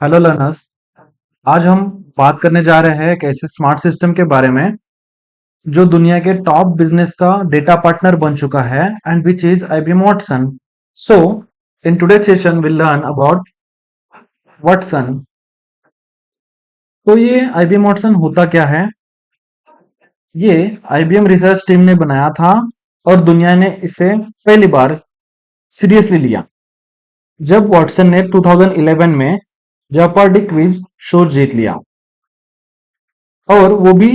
Hello learners. आज हम बात करने जा रहे हैं एक ऐसे स्मार्ट सिस्टम के बारे में जो दुनिया के टॉप बिजनेस का डेटा पार्टनर बन चुका है and which is IBM Watson. So in today session will learn about Watson. तो ये IBM वाटसन होता क्या है? ये IBM रिसर्च टीम ने बनाया था और दुनिया ने इसे पहली बार सीरियसली लिया जब वाटसन ने 2011 में जेऑपर्डी क्विज शो जीत लिया, और वो भी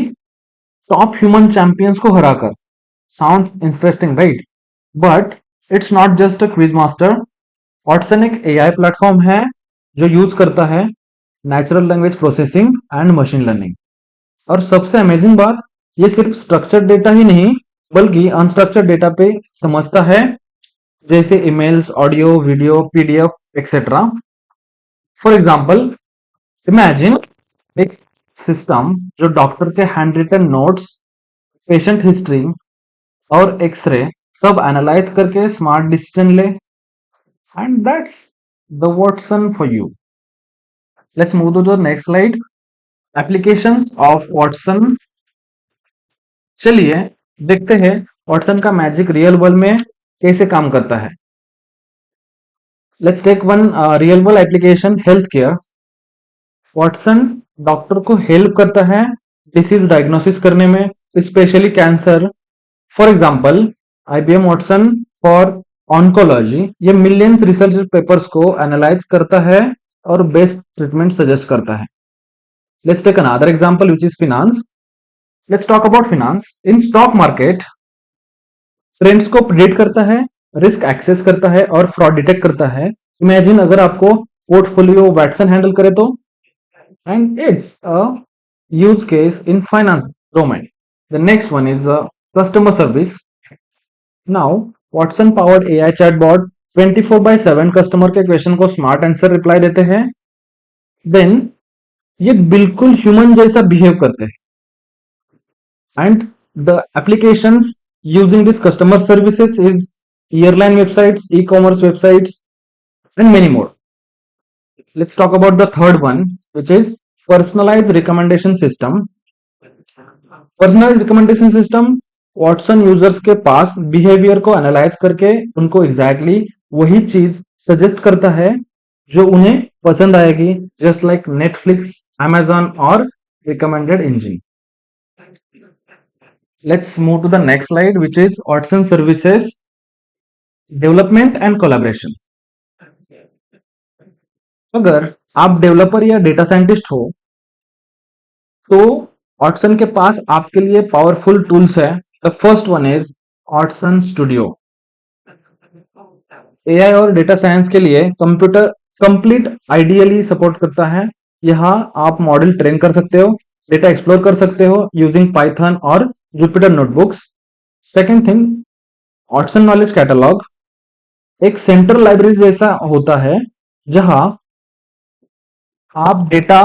टॉप ह्यूमन चैंपियंस को हराकर। Sound interesting, right? But it's not just a quiz master. Watson एक एआई प्लेटफॉर्म है जो यूज करता है natural language processing and machine learning. और सबसे अमेजिंग बात, ये सिर्फ स्ट्रक्चर्ड डेटा ही नहीं बल्कि अनस्ट्रक्चर्ड डेटा पे समझता है, जैसे emails, audio, video, PDF etcetera. For example, imagine एक सिस्टम जो डॉक्टर के hand written notes, patient history और एक्सरे सब एनालाइज करके स्मार्ट डिसीजन ले। And that's the Watson for you. Let's move to the next slide. Applications of Watson. चलिए देखते हैं वाटसन का मैजिक रियल वर्ल्ड में कैसे काम करता है। Let's take one real world application, health care. Watson doctor को हेल्प करता है डिसीज डायग्नोसिस करने में, specially cancer. For example, IBM Watson for oncology ये मिलियंस रिसर्च पेपर्स को एनालाइज करता है और बेस्ट ट्रीटमेंट सजेस्ट करता है। Let's take another example which is finance. Let's talk about finance. इन स्टॉक मार्केट ट्रेंड्स को प्रेडिक्ट करता है, रिस्क एक्सेस करता है और फ्रॉड डिटेक्ट करता है। इमेजिन अगर आपको पोर्टफोलियो वाटसन हैंडल करे तो। And it's a use case in finance domain. The next one is customer service. Now Watson powered AI chatbot 24/7 customer के क्वेश्चन को स्मार्ट आंसर रिप्लाई देते हैं। देन ये बिल्कुल ह्यूमन जैसा बिहेव करते हैं। And the applications using this customer services is airline websites, e-commerce websites and many more. Let's talk about the third one which is personalised recommendation system. Personalised recommendation system Watson users के पास behaviour को analyse करके उनको exactly वही चीज suggest करता है जो उन्हें पसंद आएगी, जस्ट लाइक नेटफ्लिक्स, Amazon और recommended engine. Let's move to the next slide which is Watson services development and collaboration. अगर आप डेवलपर या डेटा साइंटिस्ट हो तो वाटसन के पास आपके लिए पावरफुल टूल्स है। The first one is Watson studio. AI और डेटा साइंस के लिए कंप्यूटर कंप्लीट आइडियली सपोर्ट करता है। यहाँ आप मॉडल ट्रेन कर सकते हो, डेटा एक्सप्लोर कर सकते हो यूजिंग पाइथन और Jupiter notebooks. Second thing, Watson knowledge catalogue एक सेंट्रल लाइब्रेरी जैसा होता है जहां आप डेटा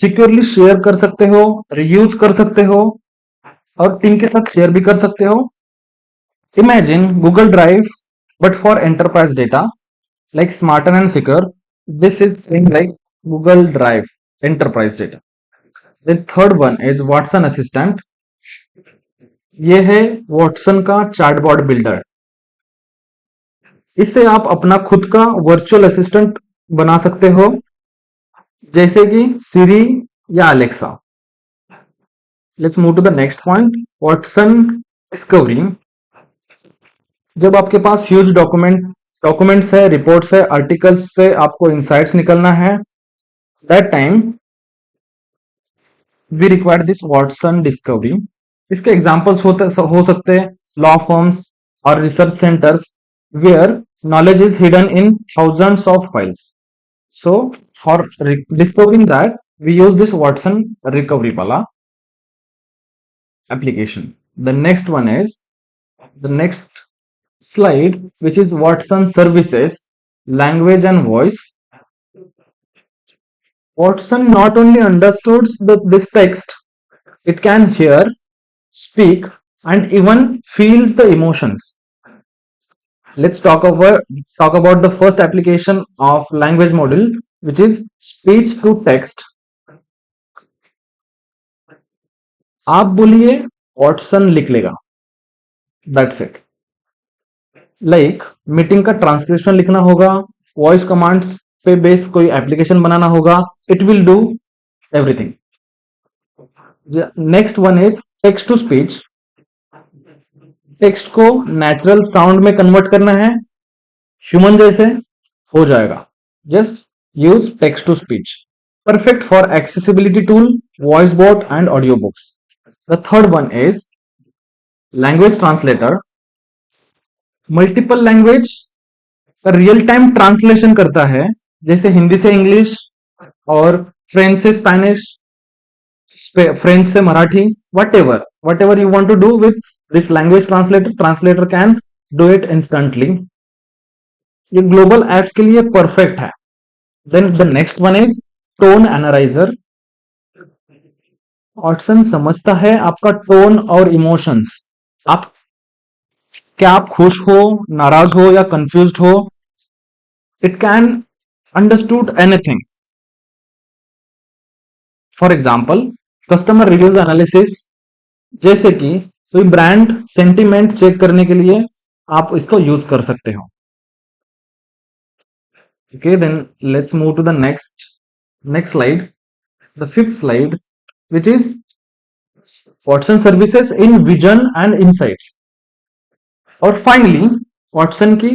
सिक्योरली शेयर कर सकते हो, रीयूज कर सकते हो और टीम के साथ शेयर भी कर सकते हो। Imagine Google drive but for enterprise data, like smarter and secure. This is thing like Google Drive enterprise data. The third one is Watson Assistant. ये है Watson का चैटबॉट बिल्डर। इससे आप अपना खुद का वर्चुअल असिस्टेंट बना सकते हो, जैसे कि Siri या Alexa. Let's move to the next point. Watson Discovery. जब आपके पास ह्यूज डॉक्यूमेंट्स है, रिपोर्ट्स है, आर्टिकल्स से आपको इंसाइट्स निकलना है, that time we require this Watson Discovery. इसके एग्जांपल्स हो सकते हैं लॉ फर्म्स और research centres where knowledge is hidden in thousands of files. So for discovering that we use this Watson recovery वाला application. The next one is the next slide, which is Watson services, language and voice. Watson not only understood this text, it can hear, speak, and even feels the emotions. Let's talk about the first application of language model, which is speech to text. आप बोलिए, Watson लिख लेगा, that's it. Like meeting का transcription लिखना होगा, voice commands पे based कोई application बनाना होगा, it will do everything. Next one is text to speech. Text को नेचुरल साउंड में कन्वर्ट करना है, ह्यूमन जैसे हो जाएगा. Just use text to speech. Perfect for accessibility tool, voice bot and audiobooks. The third one is language translator. Multiple language का real time translation करता है, जैसे हिंदी से इंग्लिश और फ्रेंच से स्पेनिश, फ्रेंच से Marathi, whatever you want to do with this language translator can do it instantly. ये global apps के लिए परफेक्ट है. Then the next one is tone analyser. Watson समझता है आपका टोन और इमोशंस. आप क्या आप खुश हो, नाराज हो या कंफ्यूज्ड हो, it can understood anything. For example customer reviews analysis, जैसे कि कोई ब्रांड सेंटिमेंट चेक करने के लिए आप इसको यूज कर सकते हो. Okay, then let's move to the next slide, the fifth slide, which is Watson services in vision and insights. और फाइनली वॉटसन की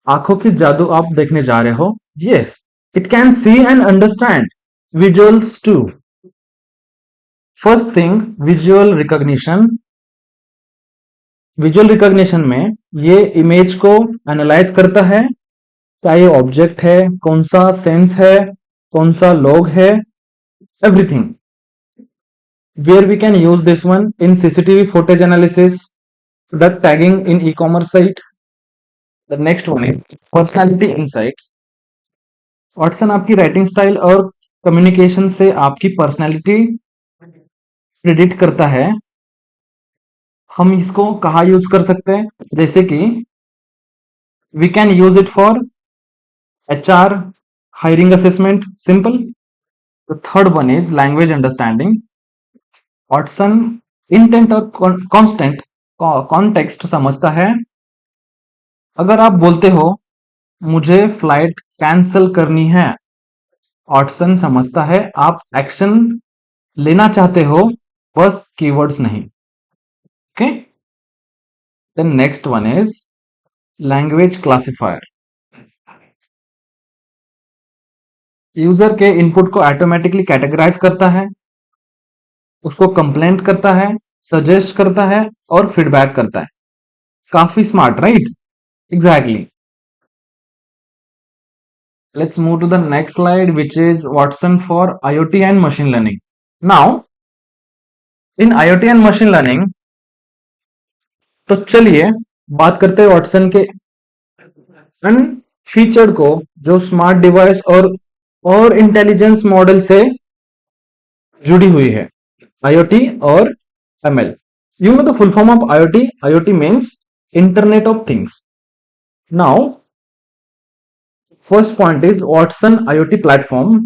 आंखों की जादू आप देखने जा रहे हो. Yes, it can see and understand visuals too. First thing, visual recognition. Visual recognition में ये इमेज को एनालाइज करता है, क्या ये ऑब्जेक्ट है, कौन सा सेंस है, कौन सा लॉग है, everything. Where we can use this one in CCTV footage analysis, product tagging in e commerce site. The next one is personality insights. Watson आपकी राइटिंग स्टाइल और कम्युनिकेशन से आपकी पर्सनालिटी प्रिडिक्ट करता है. हम इसको कहाँ यूज कर सकते हैं, जैसे कि we can use it for HR hiring assessment, simple. The third one is language understanding. Watson intent और constant context समझता है. अगर आप बोलते हो मुझे फ्लाइट कैंसिल करनी है, वॉटसन समझता है आप एक्शन लेना चाहते हो, बस कीवर्ड्स नहीं. Okay. Then next one is language classifier. User के इनपुट को ऑटोमेटिकली कैटेगराइज करता है, उसको कंप्लेंट करता है, सजेस्ट करता है और फीडबैक करता है. काफी smart, right? Exactly. Let's move to the next slide, which is Watson for IoT and machine learning. Now in IoT and machine learning, तो चलिए बात करते हैं वॉटसन के अन फीचर्ड को, जो स्मार्ट डिवाइस और इंटेलिजेंस मॉडल से जुड़ी हुई है, IoT और ML. You know the full form of IoT? IoT means Internet of Things. Now, first point is Watson IoT platform.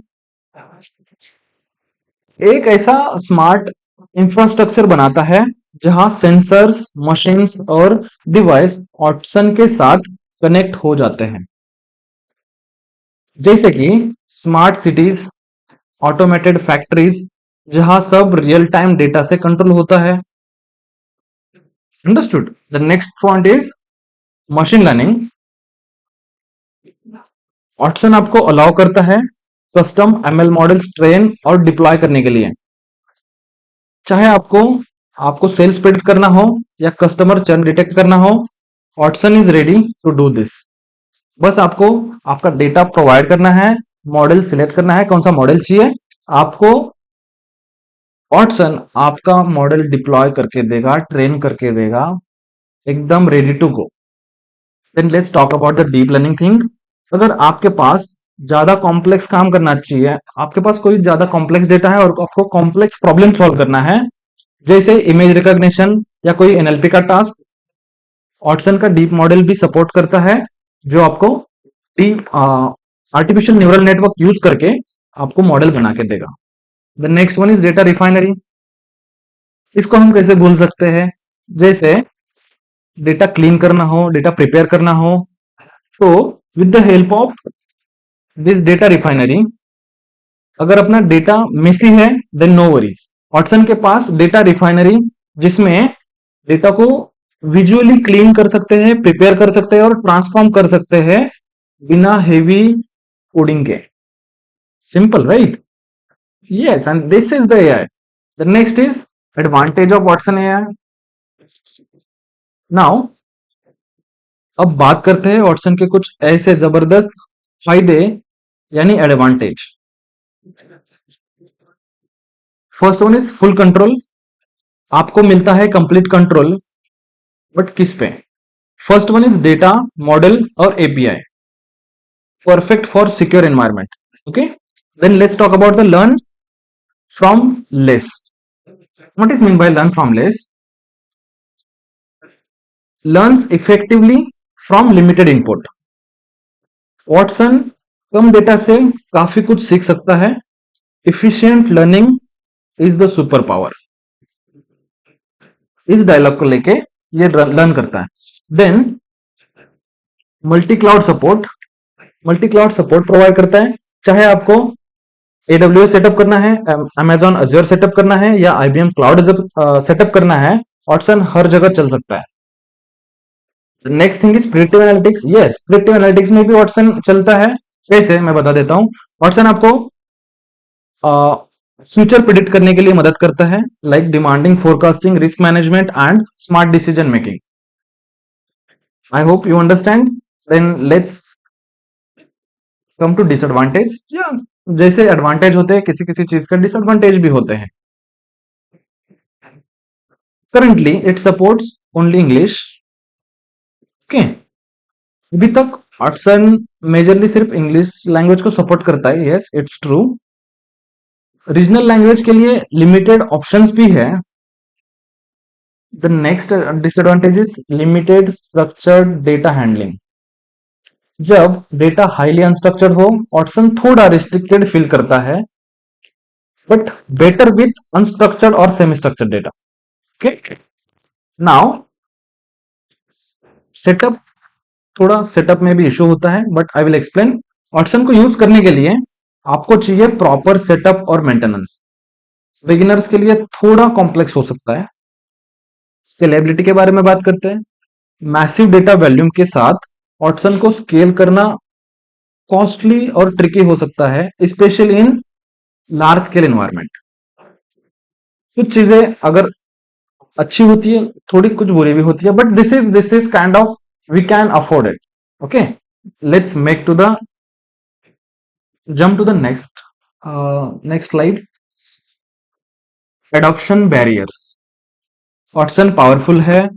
एक ऐसा स्मार्ट इंफ्रास्ट्रक्चर बनाता है जहां सेंसर्स, मशीन्स और डिवाइस वॉटसन के साथ कनेक्ट हो जाते हैं, जैसे कि स्मार्ट सिटीज, ऑटोमेटेड फैक्ट्रीज, जहां सब रियल टाइम डेटा से कंट्रोल होता है. Understood. The next point is machine learning. Watson आपको अलाउ करता है कस्टम ML मॉडल्स ट्रेन और डिप्लॉय करने के लिए. चाहे आपको सेल्स प्रेडिक्ट करना हो या कस्टमर चर्न डिटेक्ट करना हो, Watson is ready to do this. बस आपको आपका डेटा प्रोवाइड करना है, मॉडल सिलेक्ट करना है, कौन सा मॉडल चाहिए आपको. वॉटसन आपका मॉडल डिप्लॉय करके देगा, ट्रेन करके देगा, एकदम ready to go. Then let's talk about the deep learning thing. अगर आपके पास ज्यादा कॉम्प्लेक्स काम करना चाहिए, आपके पास कोई ज्यादा कॉम्प्लेक्स डेटा है और आपको कॉम्प्लेक्स प्रॉब्लम सॉल्व करना है, जैसे इमेज रिकॉग्निशन या कोई NLP का टास्क, वॉटसन का डीप मॉडल भी सपोर्ट करता है, जो आपको deep artificial neural network use करके आपको मॉडल बना के देगा। The next one is data refinery. इसको हम कैसे भूल सकते हैं? जैसे डेटा क्लीन करना हो, डेटा प्रिपेयर करना हो, तो with the help of this data refinery, अगर अपना डेटा मेसी है देन नो वरीज। वाटसन के पास डेटा रिफाइनरी जिसमें डेटा को विजुअली क्लीन कर सकते हैं, प्रिपेयर कर सकते हैं और ट्रांसफॉर्म कर सकते हैं बिना हेवी कोडिंग के। Simple, right? Yes, and this is the AI. The next is advantage of Watson AI. Now अब बात करते हैं वाटसन के कुछ ऐसे जबरदस्त फायदे यानी advantage. First one is full control. आपको मिलता है कंप्लीट कंट्रोल, बट किस पे? First one is data, model और API, perfect for secure environment. Okay, then let's talk about the learn from less. What is mean by learn from less? Learns effectively from limited input. Watson come data से काफी कुछ सीख सकता है। Efficient learning is the super power. इस dialogue को लेके ये लर्न करता है। Then multi cloud support. Multi cloud support provide करता है, चाहे आपको AWS सेटअप करना है, Amazon Azure सेटअप करना है या IBM क्लाउड सेटअप करना है, वाटसन हर जगह चल सकता है। Next thing is predictive analytics. Yes, predictive analytics में भी वाटसन चलता है। कैसे, मैं बता देता हूं। वाटसन आपको फ्यूचर प्रिडिक्ट करने के लिए मदद करता है, like demanding forecasting, risk management and smart decision making. I hope you understand. Then let's come to disadvantage. या जैसे एडवांटेज होते हैं किसी किसी चीज का, डिसएडवांटेज भी होते हैं। Currently it supports only English. Okay, अभी तक वाटसन मेजरली सिर्फ इंग्लिश लैंग्वेज को सपोर्ट करता है। Yes, it's true. Regional language के लिए लिमिटेड ऑप्शंस भी है। The next disadvantage is limited structured data handling. जब डेटा हाईली अनस्ट्रक्चर्ड हो, वाटसन थोड़ा रिस्ट्रिक्टेड फील करता है, बट बेटर विथ अनस्ट्रक्चर्ड और semi structured data. Okay, now setup, थोड़ा सेटअप में भी इश्यू होता है, but I will explain. Watson को यूज करने के लिए आपको चाहिए प्रॉपर सेटअप और मेंटेनेंस। बिगिनर्स के लिए थोड़ा कॉम्प्लेक्स हो सकता है। स्केलेबिलिटी के बारे में बात करते हैं। मैसिव डेटा वॉल्यूम के साथ वाटसन को स्केल करना कॉस्टली और ट्रिकी हो सकता है, specially in large scale environment. कुछ चीजें अगर अच्छी होती है, थोड़ी कुछ बुरी भी होती है, but this is kind of we can afford it. Okay, let's make to the jump to the next slide. Adoption barriers. Watson powerful है,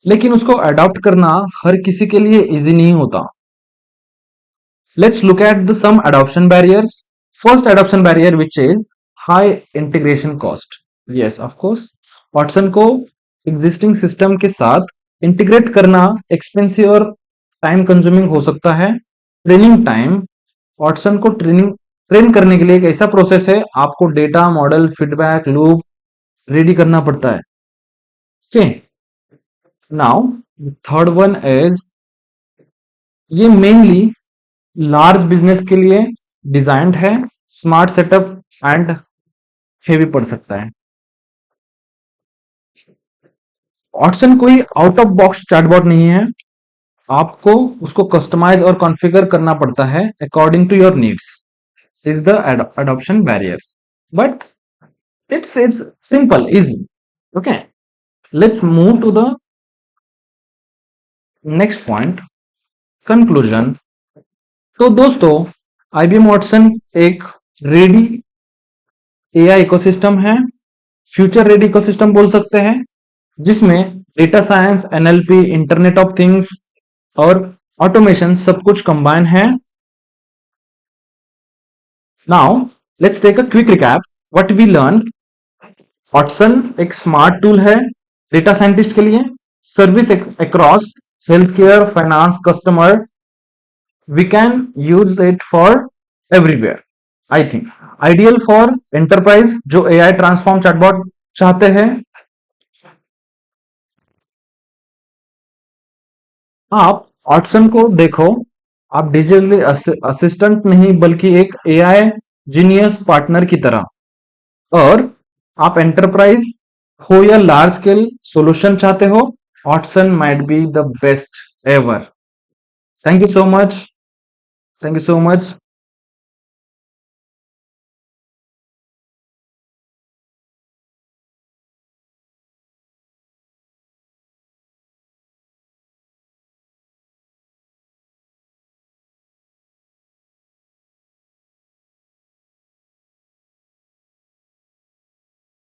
लेकिन उसको अडॉप्ट करना हर किसी के लिए इजी नहीं होता। Let's look at the some adoption barriers. First adoption barrier which is high integration cost. Yes, of course Watson को एग्जिस्टिंग सिस्टम के साथ इंटीग्रेट करना एक्सपेंसिव और टाइम कंज्यूमिंग हो सकता है। Training time. वाटसन को ट्रेन करने के लिए एक ऐसा प्रोसेस है, आपको data, model, feedback loop ready करना पड़ता है। Okay, now third one is, ये मेनली लार्ज बिजनेस के लिए डिजाइंड है। स्मार्ट सेटअप एंड हेवी पड़ सकता है। वाटसन कोई आउट ऑफ बॉक्स चैटबॉट नहीं है, आपको उसको कस्टमाइज और कॉन्फ़िगर करना पड़ता है according to your needs. Is the adoption barriers, but it's simple, easy. Okay, let's move to the next point, conclusion. तो दोस्तों, IBM वाटसन एक रेडी AI इकोसिस्टम है, फ्यूचर रेडी इकोसिस्टम बोल सकते हैं, जिसमें data science, NLP, internet of things और automation सब कुछ कंबाइन है। Now let's take a quick recap what we learn. Watson एक स्मार्ट टूल है डेटा साइंटिस्ट के लिए। Service across health care, finance, customer we can use it for everywhere. I think ideal for enterprise जो AI transform chatbot चाहते हैं। आप ऑटसन को देखो, आप डिजिटल असिस्टेंट नहीं बल्कि एक एआई जीनियस पार्टनर की तरह। और आप एंटरप्राइज हो या लार्ज स्केल सॉल्यूशन चाहते हो, Watson might be the best ever. Thank you so much. Thank you so much.